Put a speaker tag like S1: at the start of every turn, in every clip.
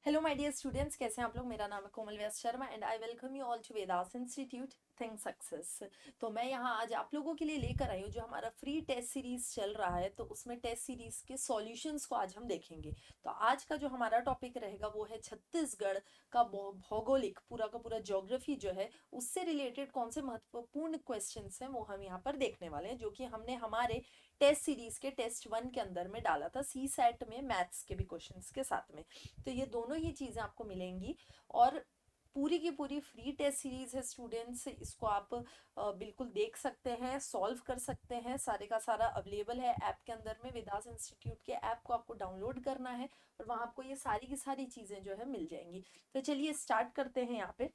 S1: Hello my dear students, कैसे हैं आप लोग। मेरा नाम है Komal Vyas Sharma and I welcome you all to Vedas institute think success. तो मैं यहाँ आज आप लोगों के लिए लेकर आई हूँ जो हमारा फ्री टेस्ट सीरीज चल रहा है, तो उसमें टेस्ट सीरीज के सॉल्यूशंस को आज हम देखेंगे। तो आज का जो हमारा टॉपिक रहेगा वो है छत्तीसगढ़ का भौगोलिक पूरा का पूरा ज्योग्राफी जो है, उससे रिलेटेड कौन से महत्वपूर्ण क्वेश्चंस हैं वो हम यहाँ पर देखने वाले हैं, जो कि हमने हमारे टेस्ट सीरीज के टेस्ट 1 के अंदर में डाला था, सी सेट में मैथ्स के भी क्वेश्चंस के साथ में। तो ये दोनों ही चीज़ें आपको मिलेंगी और पूरी की पूरी फ्री टेस्ट सीरीज है स्टूडेंट्स। इसको आप बिल्कुल देख सकते हैं, सॉल्व कर सकते हैं, सारे का सारा अवेलेबल है ऐप के अंदर में। विदास इंस्टीट्यूट के ऐप को आपको डाउनलोड करना है और वहाँ आपको ये सारी की सारी चीज़ें जो है मिल जाएंगी। तो चलिए स्टार्ट करते हैं। यहाँ पे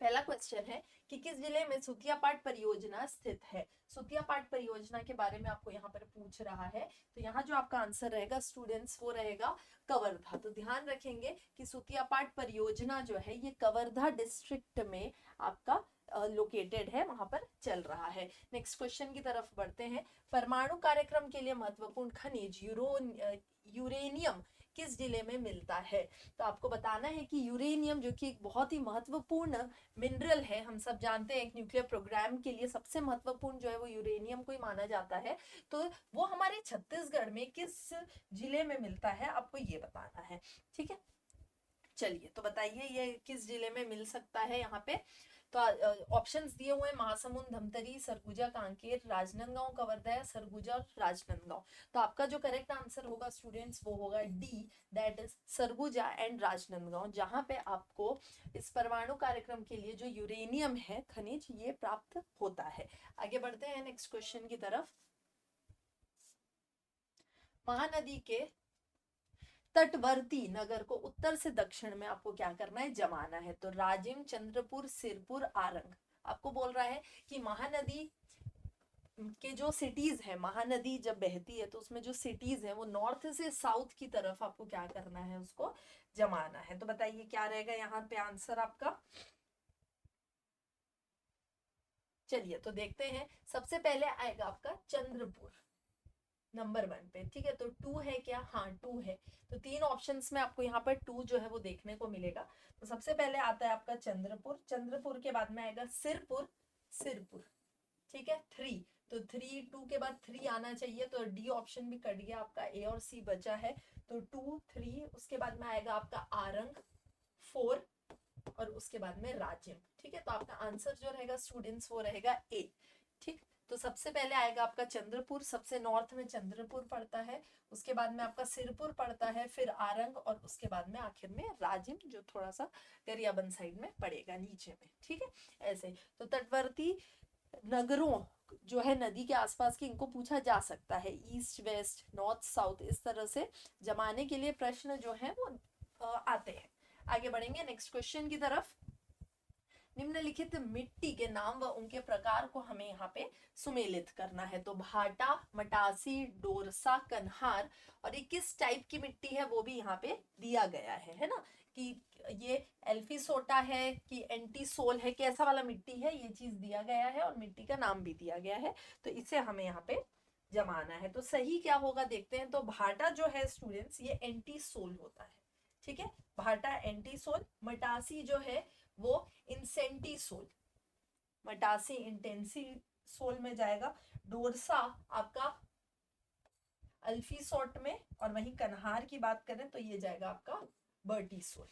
S1: पहला क्वेश्चन है कि किस जिले में सुतियापाट परियोजना स्थित है। सुतियापाट परियोजना के बारे में आपको यहाँ पर पूछ रहा है। तो यहाँ जो आपका आंसर रहेगा स्टूडेंट्स वो रहेगा कवर्धा। तो ध्यान रखेंगे कि सुतियापाट परियोजना जो है ये कवर्धा डिस्ट्रिक्ट में आपका लोकेटेड है, वहां पर चल रहा है। नेक्स्ट क्वेश्चन की तरफ बढ़ते हैं। परमाणु कार्यक्रम के लिए महत्वपूर्ण खनिज यूरेनियम किस जिले में मिलता है। तो आपको बताना है कि यूरेनियम जो कि एक बहुत ही महत्वपूर्ण मिनरल है, हम सब जानते हैं एक न्यूक्लियर प्रोग्राम के लिए सबसे महत्वपूर्ण जो है वो यूरेनियम को ही माना जाता है। तो वो हमारे छत्तीसगढ़ में किस जिले में मिलता है आपको ये बताना है। ठीक है, चलिए तो बताइए ये किस जिले में मिल सकता है यहाँ पे। तो ऑप्शंस दिए हुए हैं महासमुंद, धमतरी, सरगुजा, कांकेर, राजनांदगांव, कवर्धा या सरगुजा और राजनांदगांव। तो आपका जो करेक्ट आंसर होगा स्टूडेंट्स वो होगा D, that is Surguja and Rajnandgaon, जहां पे आपको इस परमाणु कार्यक्रम के लिए जो यूरेनियम है खनिज ये प्राप्त होता है। आगे बढ़ते हैं नेक्स्ट क्वेश्चन की तरफ। महानदी के तटवर्ती नगर को उत्तर से दक्षिण में आपको क्या करना है, जमाना है। तो राजिम, चंद्रपुर, सिरपुर, आरंग। आपको बोल रहा है कि महानदी के जो सिटीज है, महानदी जब बहती है तो उसमें जो सिटीज है वो नॉर्थ से साउथ की तरफ आपको क्या करना है, उसको जमाना है। तो बताइए क्या रहेगा यहाँ पे आंसर आपका। चलिए तो देखते हैं। सबसे पहले आएगा आपका चंद्रपुर नंबर 1 पे। ठीक है, तो 2 है क्या, हाँ 2 है। तो 3 ऑप्शंस में आपको यहाँ पर 2 जो है वो देखने को मिलेगा। तो सबसे पहले आता है आपका चंद्रपुर, चंद्रपुर के बाद में आएगा सिरपुर, सिरपुर। ठीक है 3, तो 3 2 के बाद 3 आना चाहिए, तो डी ऑप्शन भी कट गया आपका, ए और सी बचा है। तो 2 3, उसके बाद में आएगा आपका आरंग 4 और उसके बाद में राजिम। ठीक है, तो आपका आंसर जो रहेगा स्टूडेंट्स वो रहेगा ए। ठीक, तो सबसे पहले आएगा आपका चंद्रपुर, सबसे नॉर्थ में चंद्रपुर पड़ता है, उसके बाद में आपका सिरपुर पड़ता है, फिर आरंग और उसके बाद में आखिर में राजिम जो थोड़ा सा गरियाबंद साइड में पड़ेगा नीचे में। ठीक है, ऐसे तो तटवर्ती नगरों जो है नदी के आसपास के, इनको पूछा जा सकता है ईस्ट वेस्ट नॉर्थ साउथ इस तरह से जमाने के लिए प्रश्न जो है वो आते हैं। आगे बढ़ेंगे नेक्स्ट क्वेश्चन की तरफ। निम्नलिखित मिट्टी के नाम व उनके प्रकार को हमें यहाँ पे सुमेलित करना है। तो भाटा, मटासी, डोरसा, कन्हार और ये किस टाइप की मिट्टी है वो भी यहाँ पे दिया गया है ना, कि ये एल्फीसोटा है कि एंटीसोल है, कैसा वाला मिट्टी है ये चीज दिया गया है और मिट्टी का नाम भी दिया गया है। तो इसे हमें यहाँ पे जमाना है। तो सही क्या होगा देखते हैं। तो भाटा जो है स्टूडेंट्स ये एंटीसोल होता है। ठीक है, भाटा एंटीसोल। मटासी जो है वो इंसेंटीसोल, मटासी इंटेंसी सोल में जाएगा। डोरसा आपका अल्फीसोट में, और वहीं कन्हार की बात करें तो ये जाएगा आपका बर्टीसोल।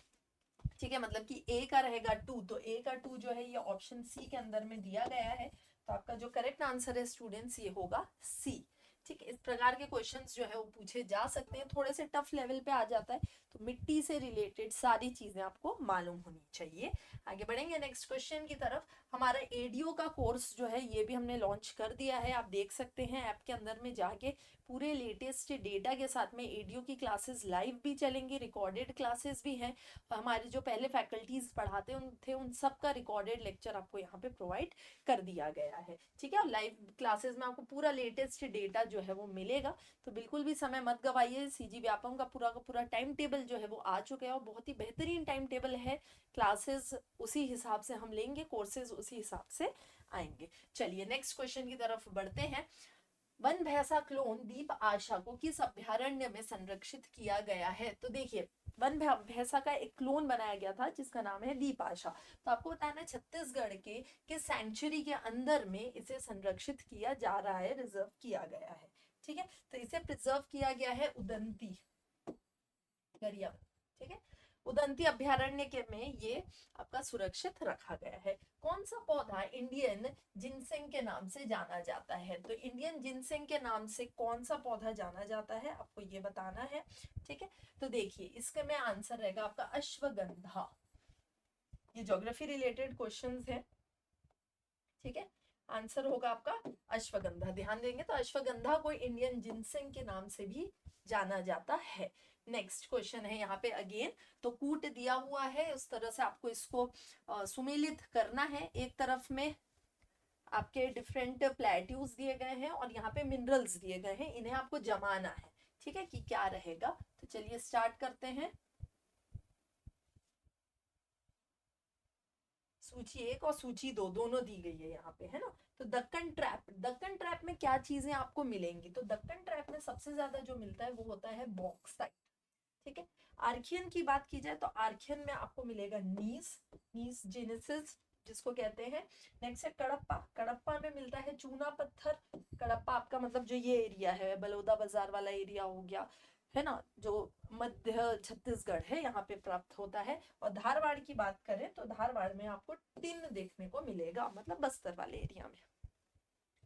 S1: ठीक है, मतलब कि ए का रहेगा 2, तो ए का 2 जो है ये ऑप्शन सी के अंदर में दिया गया है। तो आपका जो करेक्ट आंसर है स्टूडेंट्स ये होगा सी। ठीक है, इस प्रकार के क्वेश्चंस जो है वो पूछे जा सकते हैं, थोड़े से टफ लेवल पे आ जाता है। तो मिट्टी से रिलेटेड सारी चीजें आपको मालूम होनी चाहिए। आगे बढ़ेंगे नेक्स्ट क्वेश्चन की तरफ। हमारा एडीओ का कोर्स जो है ये भी हमने लॉन्च कर दिया है, आप देख सकते हैं ऐप के अंदर में जाके पूरे लेटेस्ट डेटा के साथ में एडीओ की क्लासेस लाइव भी चलेंगी, रिकॉर्डेड क्लासेस भी हैं। हमारे जो पहले फैकल्टीज पढ़ाते थे उन सब का रिकॉर्डेड लेक्चर आपको यहाँ पे प्रोवाइड कर दिया गया है। ठीक है, और लाइव क्लासेस में आपको पूरा लेटेस्ट डेटा जो है वो मिलेगा। तो बिल्कुल भी समय मत गवाइए। सीजी व्यापम का पूरा टाइम टेबल जो है वो आ चुका है और बहुत ही बेहतरीन टाइम टेबल है। क्लासेस उसी हिसाब से हम लेंगे, कोर्सेज उसी हिसाब से आएंगे। चलिए नेक्स्ट क्वेश्चन की तरफ बढ़ते हैं। वन भैंसा क्लोन दीप आशा को किस अभ्यारण्य में संरक्षित किया गया है। तो देखिए वन भैंसा का एक क्लोन बनाया गया था जिसका नाम है दीपाशा। तो आपको बताना है छत्तीसगढ़ के किस सेंचुरी के अंदर में इसे संरक्षित किया जा रहा है, रिजर्व किया गया है। ठीक है, तो इसे प्रिजर्व किया गया है उदंती गरिया, ठीक है, उदंती अभ्यारण्य के में ये आपका सुरक्षित रखा गया है। कौन सा पौधा इंडियन जिनसेंग के नाम से जाना जाता है? तो इंडियन जिनसेंग के नाम से कौन सा पौधा जाना जाता है, आपको ये बताना है। ठीक है, तो देखिए इसके में आंसर रहेगा आपका अश्वगंधा। ये ज्योग्राफी रिलेटेड क्वेश्चंस है। ठीक है, आंसर होगा आपका अश्वगंधा। ध्यान देंगे तो अश्वगंधा को इंडियन जिनसेंग के नाम से भी जाना जाता है। नेक्स्ट क्वेश्चन है यहाँ पे अगेन, तो कूट दिया हुआ है, उस तरह से आपको इसको सुमेलित करना है। एक तरफ में आपके डिफरेंट प्लेट्यूज दिए गए हैं और यहाँ पे मिनरल्स दिए गए हैं, इन्हें आपको जमाना है। ठीक है, कि क्या रहेगा, तो चलिए स्टार्ट करते हैं। सूची 1 और सूची 2 दोनों दी गई है यहाँ पे, है ना। तो दक्कन ट्रैप, दक्कन ट्रैप में क्या चीजें आपको मिलेंगी, तो दक्कन ट्रैप में सबसे ज्यादा जो मिलता है वो होता है बॉक्साइट। ठीक है, आर्कियन की बात की जाए तो आर्कियन में आपको मिलेगा नीस, नीस जेनेसिस जिसको कहते हैं। नेक्स्ट है कड़प्पा, कड़प्पा में मिलता है चूना पत्थर। कड़प्पा आपका मतलब जो ये एरिया है बलौदा बाजार वाला एरिया हो गया, है ना, जो मध्य छत्तीसगढ़ है यहाँ पे प्राप्त होता है। और धारवाड़ की बात करें तो धारवाड़ में आपको टिन देखने को मिलेगा, मतलब बस्तर वाले एरिया में।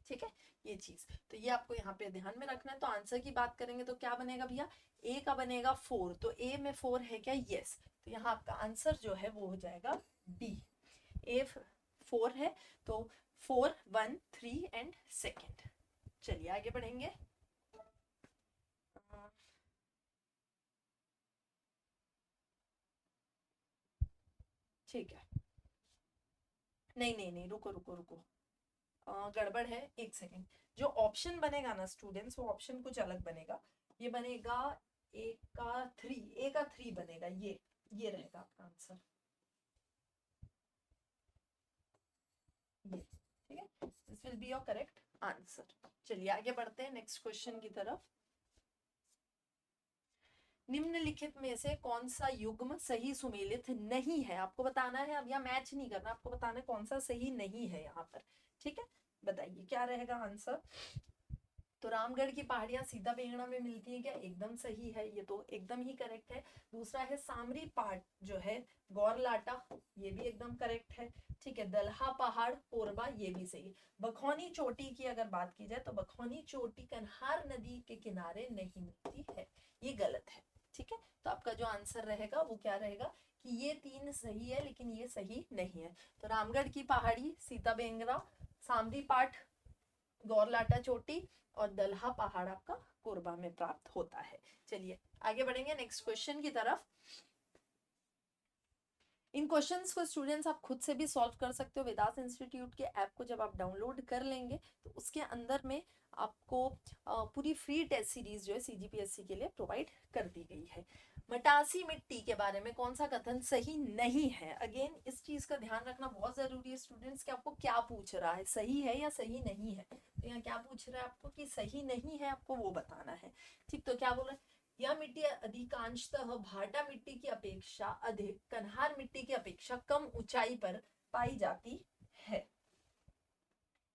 S1: ठीक है, ये चीज तो ये आपको यहाँ पे ध्यान में रखना है। तो आंसर की बात करेंगे तो क्या बनेगा भैया, ए का बनेगा 4, तो ए में 4 है क्या, यस। तो यहाँ आपका आंसर जो है वो हो जाएगा डी, ए 4 है, तो 4 1 3 एंड सेकेंड। चलिए आगे बढ़ेंगे। ठीक है, नहीं नहीं नहीं, रुको रुको रुको, गड़बड़ है, एक सेकेंड। जो ऑप्शन बनेगा ना स्टूडेंट्स, वो ऑप्शन कुछ अलग बनेगा। ये बनेगा ए का 3, ए का 3 बनेगा, ये रहेगा आपका आंसर, ये। ठीक है, this will be your correct answer. चलिए आगे बढ़ते हैं नेक्स्ट क्वेश्चन की तरफ। निम्नलिखित में से कौन सा युग्म सही सुमेलित नहीं है, आपको बताना है। अब यहाँ मैच नहीं करना, आपको बताना है कौन सा सही नहीं है यहाँ पर। ठीक है, बताइए क्या रहेगा आंसर। तो रामगढ़ की पहाड़ियां सीता बेंगड़ा में मिलती है क्या, एकदम सही है, ये तो एकदम ही करेक्ट है। दूसरा है सामरी पाट जो है गौरलाटा, ये भी एकदम करेक्ट है। ठीक है, दलहा पहाड़ कोरबा, ये भी सही है। बखौनी चोटी की अगर बात की जाए तो बखौनी चोटी कन्हार नदी के किनारे नहीं मिलती है, ये गलत है। ठीक है, तो आपका जो आंसर रहेगा वो क्या रहेगा कि ये 3 सही है लेकिन ये सही नहीं है। तो रामगढ़ की पहाड़ी सीता बेंगरा, सामरी पाठ गौरलाटा चोटी और दलहा पहाड़ आपका कोरबा में प्राप्त होता है। चलिए आगे बढ़ेंगे नेक्स्ट क्वेश्चन की तरफ। इन क्वेश्चंस को स्टूडेंट्स आप खुद से भी सॉल्व कर सकते हो। वेदास इंस्टीट्यूट के ऐप को जब आप डाउनलोड कर लेंगे तो उसके अंदर में आपको पूरी फ्री टेस्ट सीरीज जो है सीजीपीएससी के लिए प्रोवाइड कर दी गई है। मटासी मिट्टी के बारे में कौन सा कथन सही नहीं है, अगेन इस चीज का ध्यान रखना बहुत जरूरी है स्टूडेंट्स कि आपको क्या पूछ रहा है, सही है या सही नहीं है। तो यहाँ क्या पूछ रहा है आपको कि सही नहीं है, आपको वो बताना है। ठीक, तो क्या बोल रहा है, यह मिट्टी अधिकांशतः भाटा मिट्टी की अपेक्षा अधिक कन्हार मिट्टी की अपेक्षा कम ऊंचाई पर पाई जाती है,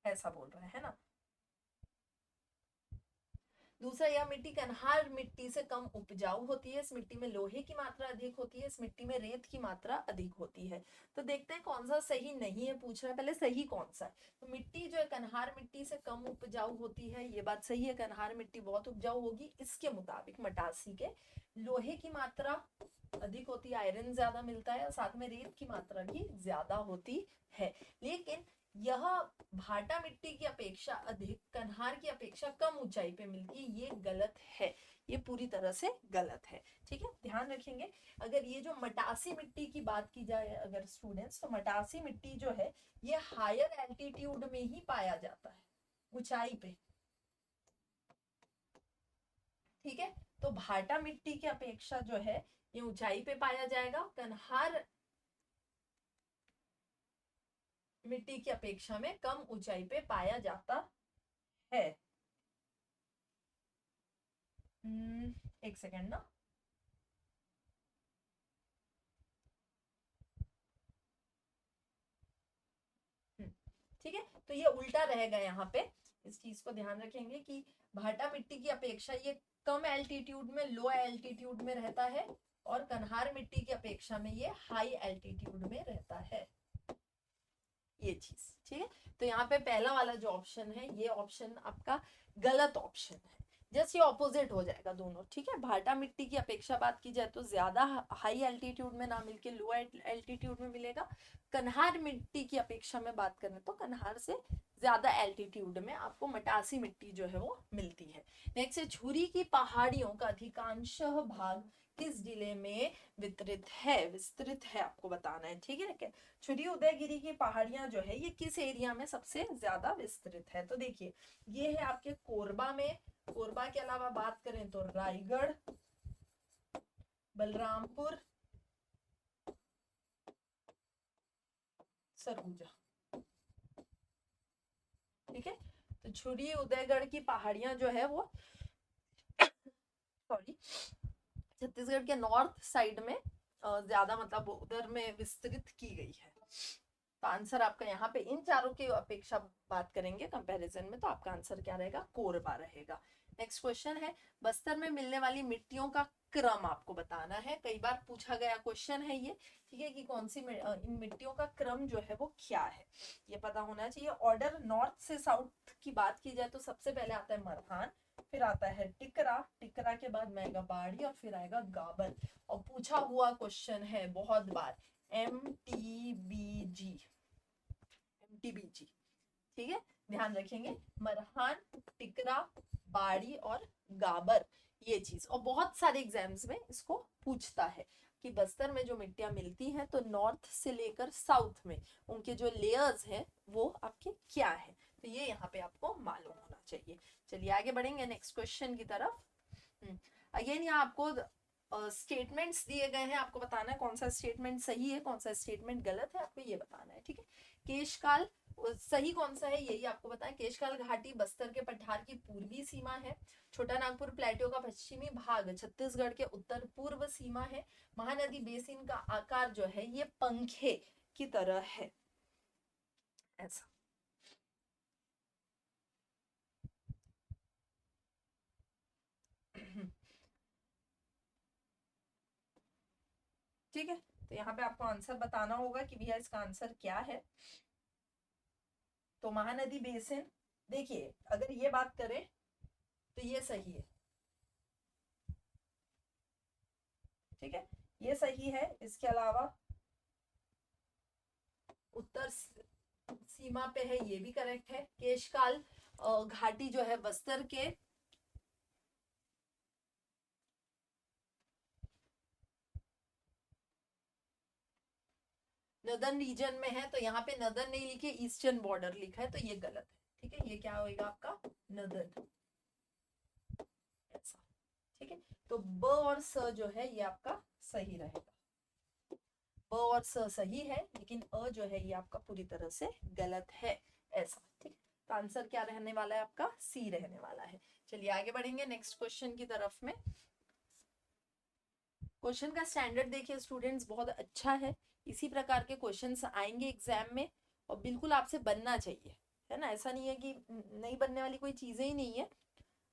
S1: ऐसा बोल रहा है ना। दूसरा, यह मिट्टी कन्हार मिट्टी से कम उपजाऊ होती है, इस मिट्टी में लोहे की मात्रा अधिक होती है, इस मिट्टी में रेत की मात्रा अधिक होती है। तो देखते हैं कौन सा सही नहीं है पूछ रहा है, पहले सही कौन सा है। तो मिट्टी जो है कन्हार मिट्टी से कम उपजाऊ होती है, ये बात सही है, कन्हार मिट्टी बहुत उपजाऊ होगी इसके मुताबिक। मटासी के लोहे की मात्रा अधिक होती है, आयरन ज्यादा मिलता है, साथ में रेत की मात्रा भी ज्यादा होती है। लेकिन यह भाटा मिट्टी की अपेक्षा अधिक कन्हार की अपेक्षा कम ऊंचाई पे मिलती है, ये गलत है, ये पूरी तरह से गलत है। ठीक है, ध्यान रखेंगे। अगर ये जो मटासी मिट्टी की बात की जाए अगर स्टूडेंट्स, तो मटासी मिट्टी जो है ये हायर एल्टीट्यूड में ही पाया जाता है, ऊंचाई पे। ठीक है, तो भाटा मिट्टी की अपेक्षा जो है ये ऊंचाई पे पाया जाएगा, कन्हार मिट्टी की अपेक्षा में कम ऊंचाई पे पाया जाता है। एक सेकेंड ना, तो ये उल्टा रहेगा यहाँ पे, इस चीज को ध्यान रखेंगे कि भाटा मिट्टी की अपेक्षा ये कम एल्टीट्यूड में, लो एल्टीट्यूड में रहता है, और कन्हार मिट्टी की अपेक्षा में ये हाई एल्टीट्यूड में रहता है, ये चीज। ठीक है, तो यहाँ पे पहला वाला जो ऑप्शन है ये ऑप्शन आपका गलत ऑप्शन है, जस्ट ये ऑपोजिट हो जाएगा दोनों। ठीक है, भाटा मिट्टी की अपेक्षा बात की जाए तो ज्यादा हाई एल्टीट्यूड में ना मिलके लो एल्टीट्यूड में मिलेगा, कन्हार मिट्टी की अपेक्षा में बात करें तो कन्हार से ज्यादा एल्टीट्यूड में आपको मटासी मिट्टी जो है वो मिलती है। नेक्स्ट है, छुरी की पहाड़ियों का अधिकांश भाग किस जिले में विस्तृत है आपको बताना है। ठीक है, छुरी उदयगिरी की पहाड़ियां जो है ये किस एरिया में सबसे ज्यादा विस्तृत है, तो देखिए ये है आपके कोरबा में, कोरबा के अलावा बात करें तो रायगढ़, बलरामपुर, सरगुजा। ठीक है, तो छुरी उदयगढ़ की पहाड़ियां जो है वो सॉरी छत्तीसगढ़ के नॉर्थ साइड में ज्यादा मतलब उधर में विस्तृत की गई है। तो आंसर आपका यहाँ पे इन चारों की अपेक्षा बात करेंगे कंपैरिजन में, तो आपका आंसर क्या रहेगा, कोरबा रहेगा। नेक्स्ट क्वेश्चन है, बस्तर में मिलने वाली मिट्टियों का क्रम आपको बताना है, कई बार पूछा गया क्वेश्चन है ये। ठीक है, कि कौन सी इन मिट्टियों का क्रम जो है वो क्या है, ये पता होना चाहिए। ऑर्डर नॉर्थ से साउथ की बात की जाए तो सबसे पहले आता है मरहान, फिर आता है टिकरा, टिकरा के बाद मेगाबाड़ी, और फिर आएगा गाबर। और पूछा हुआ क्वेश्चन है बहुत बार MTBG, MTBG। ठीक है, ध्यान रखेंगे, मरहान, टिकरा, बाड़ी और गाबर, ये चीज। और बहुत सारे एग्जाम्स में इसको पूछता है कि बस्तर में जो मिट्टियां मिलती हैं तो नॉर्थ से लेकर साउथ में उनके जो लेयर्स हैं वो आपके क्या है, तो ये यहाँ पे आपको मालूम होना चाहिए। चलिए आगे बढ़ेंगे नेक्स्ट क्वेश्चन की तरफ। अगेन यहाँ आपको स्टेटमेंट्स दिए गए हैं, आपको बताना है कौन सा स्टेटमेंट सही है, कौन सा स्टेटमेंट गलत है, आपको ये बताना है। ठीक है, केशकाल सही कौन सा है यही आपको बताएं। केशकाल घाटी बस्तर के पठार की पूर्वी सीमा है, छोटा नागपुर प्लेटो का पश्चिमी भाग छत्तीसगढ़ के उत्तर पूर्व सीमा है, महानदी बेसिन का आकार जो है ये पंखे की तरह है, ऐसा। ठीक है, तो यहाँ पे आपको आंसर बताना होगा कि भैया इसका आंसर क्या है। तो महानदी बेसिन, देखिए अगर ये बात करें तो ये सही है। ठीक है, ये सही है। इसके अलावा उत्तर सीमा पे है, ये भी करेक्ट है। केशकाल घाटी जो है बस्तर के नदर्न रीजन में है, तो यहाँ पे नदर्न नहीं लिखे, ईस्टर्न बॉर्डर लिखा है, तो ये गलत है। ठीक है, ये क्या होगा आपका नदर्न, ऐसा। ठीक है, तो ब और स जो है ये आपका सही रहेगा, ब और स सही है, लेकिन अ जो है ये आपका पूरी तरह से गलत है, ऐसा। ठीक, तो आंसर क्या रहने वाला है आपका, सी रहने वाला है। चलिए आगे बढ़ेंगे नेक्स्ट क्वेश्चन की तरफ में। क्वेश्चन का स्टैंडर्ड देखिए स्टूडेंट्स बहुत अच्छा है, इसी प्रकार के क्वेश्चंस आएंगे एग्जाम में, और बिल्कुल आपसे बनना चाहिए, है ना। ऐसा नहीं है कि नहीं बनने वाली कोई चीजें ही नहीं है,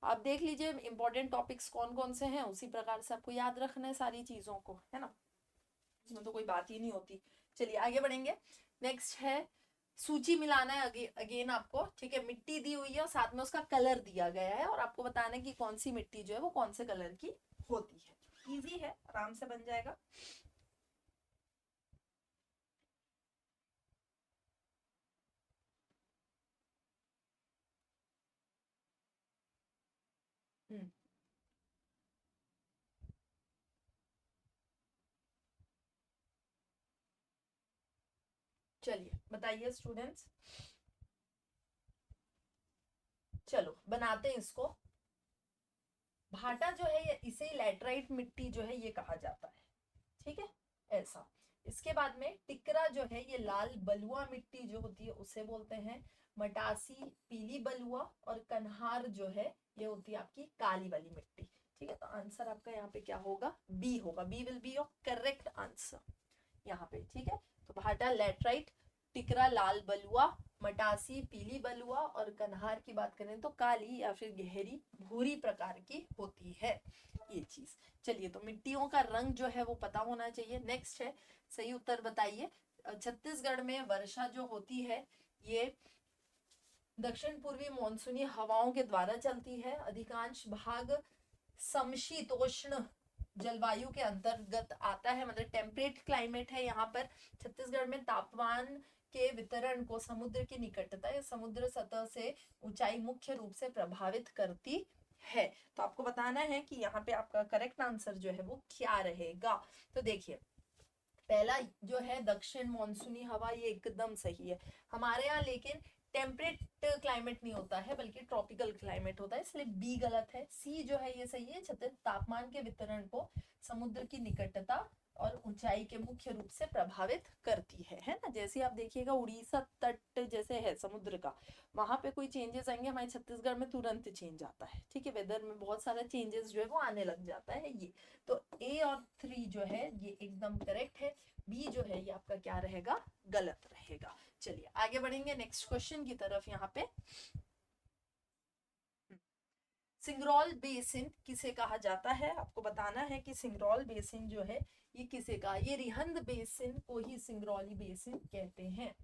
S1: आप देख लीजिए इंपॉर्टेंट टॉपिक्स कौन कौन से हैं, उसी प्रकार से आपको याद रखना है सारी चीजों को, है ना, इसमें तो कोई बात ही नहीं होती। चलिए आगे बढ़ेंगे। नेक्स्ट है सूची मिलाना है अगेन आपको। ठीक है, मिट्टी दी हुई है और साथ में उसका कलर दिया गया है, और आपको बताना है कि कौन सी मिट्टी जो है वो कौन से कलर की होती है। इजी है, आराम से बन जाएगा। हम्म, चलिए बताइए स्टूडेंट्स, चलो बनाते हैं इसको। भाटा जो है ये, इसे लैटराइट मिट्टी जो है ये कहा जाता है। ठीक है, ऐसा। इसके बाद में टिकरा जो है ये लाल बलुआ मिट्टी जो होती है उसे बोलते हैं, मटासी पीली बलुआ, और कन्हार जो है ये होती है आपकी काली वाली मिट्टी। ठीक है, तो आंसर आपका यहाँ पे क्या होगा, बी होगा, B will be your correct answer यहाँ पे। ठीक है, तो भाटा लैटराइट, टिकरा लाल बलुआ, मटासी पीली बलुआ और कन्हार की बात करें तो काली या फिर गहरी भूरी प्रकार की होती है ये चीज। चलिए, तो मिट्टियों का रंग जो है वो पता होना चाहिए। नेक्स्ट है, सही उत्तर बताइए। छत्तीसगढ़ में वर्षा जो होती है ये दक्षिण पूर्वी मानसूनी हवाओं के द्वारा चलती है। अधिकांश भाग समशीतोष्ण जलवायु के अंतर्गत आता है, मतलब टेम्परेट क्लाइमेट है यहाँ पर। छत्तीसगढ़ में तापमान के वितरण को समुद्र की निकटता या समुद्र सतह से ऊंचाई मुख्य रूप से प्रभावित करती है। तो आपको बताना है कि यहाँ पे आपका करेक्ट आंसर जो है वो क्या रहेगा। तो देखिए, पहला जो है दक्षिण मानसूनी हवा, ये एकदम सही है हमारे यहाँ, लेकिन टेम्परेट क्लाइमेट नहीं होता है बल्कि ट्रॉपिकल क्लाइमेट होता है, इसलिए बी गलत है। सी जो है ये सही है, छत्तीस तापमान के वितरण को समुद्र की निकटता और ऊंचाई के मुख्य रूप से प्रभावित करती है ना। जैसे आप देखिएगा उड़ीसा तट जैसे है समुद्र का, वहां पे कोई चेंजेस आएंगे, हमारे छत्तीसगढ़ में तुरंत चेंज आता है, ठीक है, वेदर में बहुत सारा चेंजेस जो है वो आने लग जाता है ये। तो ए और 3 जो है ये एकदम करेक्ट है। बी जो है ये आपका क्या रहेगा, गलत रहेगा। चलिए आगे बढ़ेंगे नेक्स्ट क्वेश्चन की तरफ। यहाँ पे सिंगरौल बेसिन किसे कहा जाता है, आपको बताना है कि सिंगरौल बेसिन जो है ये किसे कहा, ये रिहंद बेसिन को ही सिंगरौली बेसिन कहते हैं।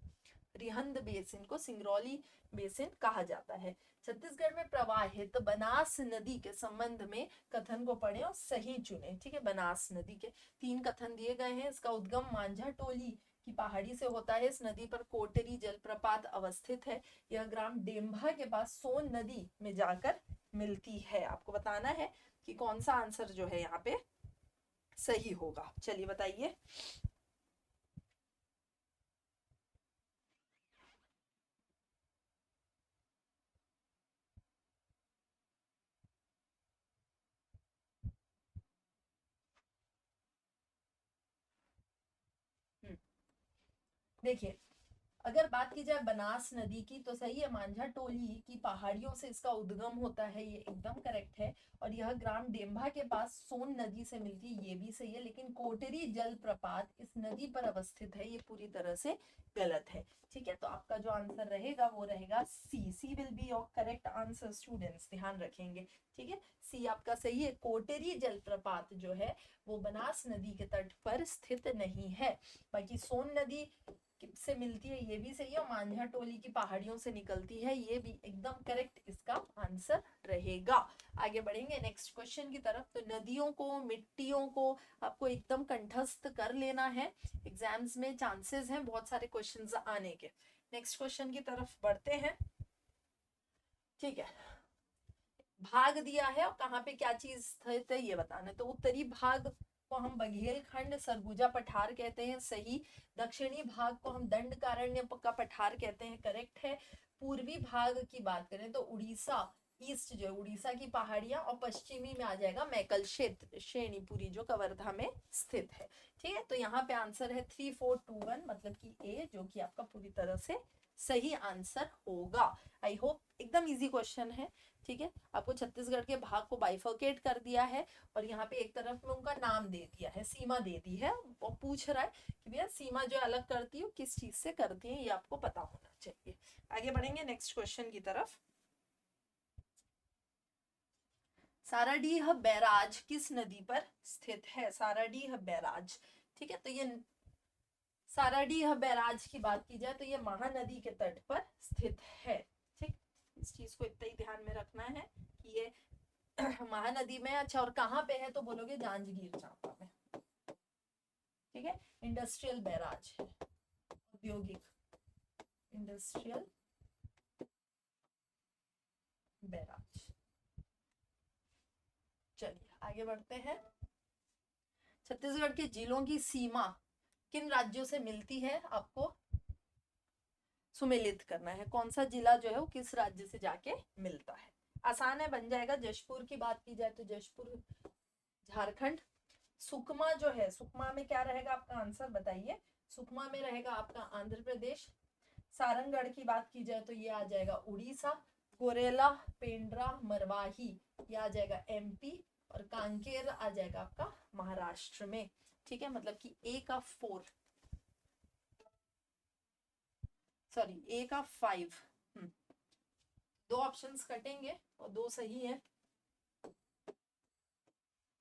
S1: रिहंद बेसिन को सिंगरौली बेसिन कहा जाता है। छत्तीसगढ़ में प्रवाहित बनास नदी के संबंध में कथन को पढ़ें और सही चुने, ठीक है। बनास नदी के 3 कथन दिए गए हैं। इसका उद्गम मांझा टोली की पहाड़ी से होता है। इस नदी पर कोटरी जलप्रपात अवस्थित है। यह ग्राम डेम्भा के पास सोन नदी में जाकर मिलती है। आपको बताना है कि कौन सा आंसर जो है यहाँ पे सही होगा। चलिए बताइए। देखिए, अगर बात की जाए बनास नदी की तो सही है, मांझा टोली की पहाड़ियों से इसका उद्गम होता है, ये एकदम करेक्ट है। और यह ग्राम डेम्भा के पास सोन नदी से मिलती है, ये भी सही है। लेकिन कोटरी जलप्रपात इस नदी पर अवस्थित है, ये पूरी तरह से गलत है, ठीक है। तो आपका जो आंसर रहेगा वो रहेगा C. C will be your correct answer students, ध्यान रखेंगे, ठीक है। सी आपका सही है। कोटरी जलप्रपात जो है वो बनास नदी के तट पर स्थित नहीं है। बाकी सोन नदी से मिलती है ये भी सही है, और मांझा टोली की पहाड़ियों से निकलती है, ये भी एकदम करेक्ट इसका आंसर रहेगा। आगे बढ़ेंगे नेक्स्ट क्वेश्चन की तरफ। तो नदियों को, मिट्टियों को आपको एकदम कंठस्थ कर लेना है, एग्जाम्स में चांसेस हैं बहुत सारे क्वेश्चंस आने के। नेक्स्ट क्वेश्चन की तरफ बढ़ते हैं, ठीक है। भाग दिया है और कहाँ पे क्या चीज स्थित है ये बताना है। तो उत्तरी भाग को हम बघेलखंड सरगुजा पठार कहते हैं, सही। दक्षिणी भाग को हम दंडकारण्य का पठार कहते हैं, करेक्ट है। पूर्वी भाग की बात करें तो उड़ीसा, ईस्ट जो है उड़ीसा की पहाड़ियां, और पश्चिमी में आ जाएगा मैकल क्षेत्र श्रेणीपुरी जो कवर्धा में स्थित है, ठीक है। तो यहाँ पे आंसर है 3421, मतलब कि ए, जो कि आपका पूरी तरह से सही आंसर होगा। आई होप एकदम इजी क्वेश्चन है, ठीक है। आपको छत्तीसगढ़ के भाग को बाइफर्केट कर दिया है और यहाँ पे एक तरफ में उनका नाम दे दिया है, सीमा दे दी है, और पूछ रहा है कि भैया सीमा जो अलग करती है किस चीज से करती है, ये आपको पता होना चाहिए। आगे बढ़ेंगे नेक्स्ट क्वेश्चन की तरफ। साराडीह बैराज किस नदी पर स्थित है, साराडीह बैराज, ठीक है। तो ये साराडीह बैराज की बात की जाए तो ये महानदी के तट पर स्थित है, ठीक। इस चीज को इतना ही ध्यान में रखना है कि ये महानदी में, अच्छा, और कहाँ पे है तो बोलोगे जांजगीर चांपा में, ठीक है। इंडस्ट्रियल बैराज है, औद्योगिक इंडस्ट्रियल बैराज। चलिए आगे बढ़ते हैं। छत्तीसगढ़ के जिलों की सीमा किन राज्यों से मिलती है, आपको सुमेलित करना है, कौन सा जिला जो है वो किस राज्य से जाके मिलता है। आसान है, बन जाएगा। जशपुर की बात की जाए तो जशपुर झारखंड। सुकमा जो है, सुकमा में क्या रहेगा आपका आंसर बताइए। सुकमा में रहेगा आपका आंध्र प्रदेश। सारंगढ़ की बात की जाए तो ये आ जाएगा उड़ीसा। कोरेला, पेंड्रा, मरवाही ये आ जाएगा एमपी, और कांकेर आ जाएगा आपका महाराष्ट्र में, ठीक है। मतलब कि ए का 4। सॉरी ए का 5, 2 ऑप्शंस कटेंगे और 2 सही है,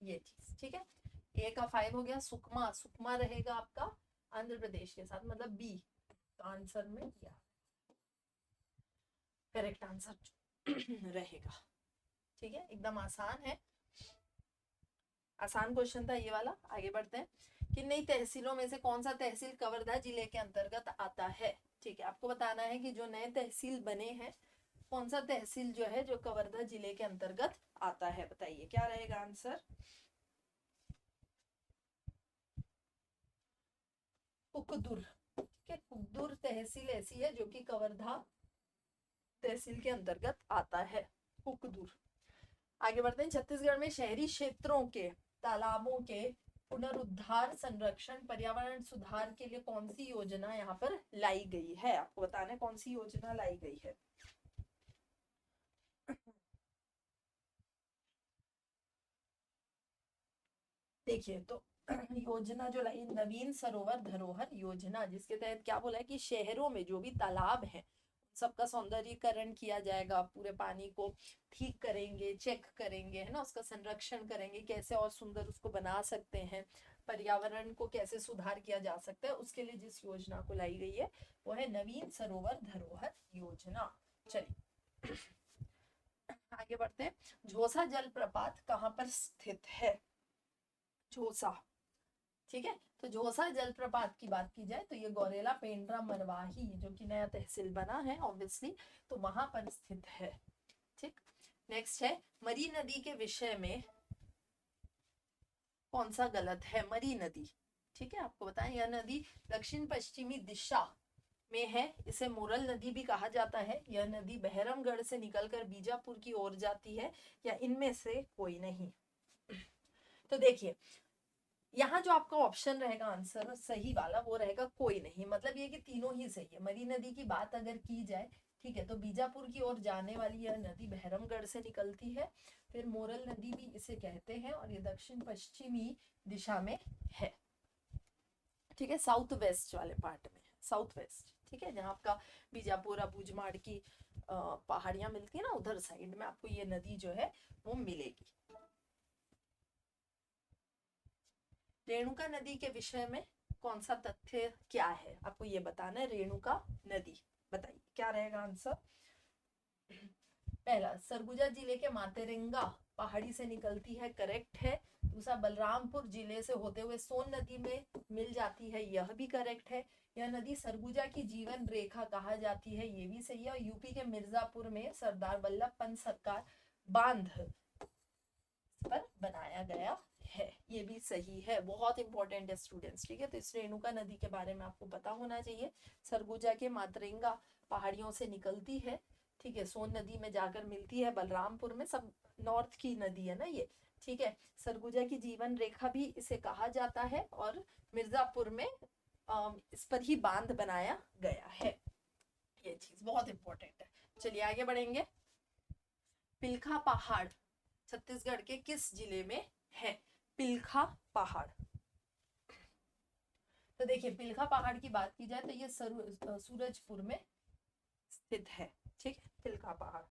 S1: ये चीज ठीक है। ए का 5 हो गया। सुकमा, सुकमा रहेगा आपका आंध्र प्रदेश के साथ, मतलब बी तो आंसर में किया करेक्ट आंसर रहेगा। ठीक है, एकदम आसान है, आसान क्वेश्चन था ये वाला। आगे बढ़ते हैं कि नई तहसीलों में से कौन सा तहसील कवर्धा जिले के अंतर्गत आता है। ठीक है, आपको बताना है कि जो नए तहसील बने हैं कौन सा तहसील जो है जो कवर्धा जिले के अंतर्गत आता है, बताइए क्या रहेगा आंसर। कुकदुर, ठीक है, कुकदुर तहसील ऐसी है जो कि कवर्धा तहसील के अंतर्गत आता है, कुकदुर। आगे बढ़ते हैं, छत्तीसगढ़ में शहरी क्षेत्रों के तालाबों के पुनरुद्धार, संरक्षण, पर्यावरण सुधार के लिए कौन सी योजना यहाँ पर लाई गई है, आपको बताना है कौन सी योजना लाई गई है। देखिए तो योजना जो लाई, नवीन सरोवर धरोहर योजना, जिसके तहत क्या बोला है कि शहरों में जो भी तालाब है सबका सौंदर्यीकरण किया जाएगा, पूरे पानी को ठीक करेंगे, चेक करेंगे, है ना, उसका संरक्षण करेंगे, कैसे और सुंदर उसको बना सकते हैं, पर्यावरण को कैसे सुधार किया जा सकता है, उसके लिए जिस योजना को लाई गई है वो है नवीन सरोवर धरोहर योजना। चलिए आगे बढ़ते हैं, झोसा जलप्रपात कहाँ पर स्थित है, झोसा, ठीक है, तो झोसा जलप्रपात की बात की जाए तो ये गौरेला पेंड्रा मरवाही जो कि नया तहसील बना है ऑब्वियसली, तो वहां पर स्थित है। ठीक, नेक्स्ट है मरी नदी के विषय में कौन सा गलत है, मरी नदी, ठीक है, आपको बताएं यह नदी दक्षिण पश्चिमी दिशा में है, इसे मोरल नदी भी कहा जाता है, यह नदी बहरमगढ़ से निकलकर बीजापुर की ओर जाती है, या इनमें से कोई नहीं। तो देखिए यहाँ जो आपका ऑप्शन रहेगा आंसर सही वाला वो रहेगा कोई नहीं, मतलब ये कि तीनों ही सही है। मरी नदी की बात अगर की जाए, ठीक है, तो बीजापुर की ओर जाने वाली यह नदी बहरमगढ़ से निकलती है, फिर मोरल नदी भी इसे कहते हैं, और ये दक्षिण पश्चिमी दिशा में है, ठीक है, साउथ वेस्ट वाले पार्ट में, साउथ वेस्ट, ठीक है, जहाँ आपका बीजापुर अबूझमाड़ की पहाड़ियां मिलती है ना, उधर साइड में आपको ये नदी जो है वो मिलेगी। रेणुका नदी के विषय में कौन सा तथ्य क्या है, आपको ये बताना है, रेणुका नदी, बताइए क्या रहेगा आंसर। पहला, सरगुजा जिले के मातेरेंगा पहाड़ी से निकलती है, करेक्ट है। दूसरा, बलरामपुर जिले से होते हुए सोन नदी में मिल जाती है, यह भी करेक्ट है। यह नदी सरगुजा की जीवन रेखा कहा जाती है, ये भी सही है। और यूपी के मिर्जापुर में सरदार वल्लभ पंत सरकार बांध पर बनाया गया है, ये भी सही है, बहुत इंपॉर्टेंट है स्टूडेंट्स, ठीक है। तो इस रेणुका नदी के बारे में आपको पता होना चाहिए, सरगुजा के मातरेंगा पहाड़ियों से निकलती है, ठीक है, सोन नदी में जाकर मिलती है बलरामपुर में, सब नॉर्थ की नदी है ना ये, ठीक है। सरगुजा की जीवन रेखा भी इसे कहा जाता है, और मिर्जापुर में इस पर ही बांध बनाया गया है, ये चीज बहुत इंपॉर्टेंट है। चलिए आगे बढ़ेंगे, पिलखा पहाड़ छत्तीसगढ़ के किस जिले में है, पिलखा पहाड़, तो देखिए पिलखा पहाड़ की बात की जाए तो ये सूरजपुर में स्थित है, ठीक है, पिलखा पहाड़।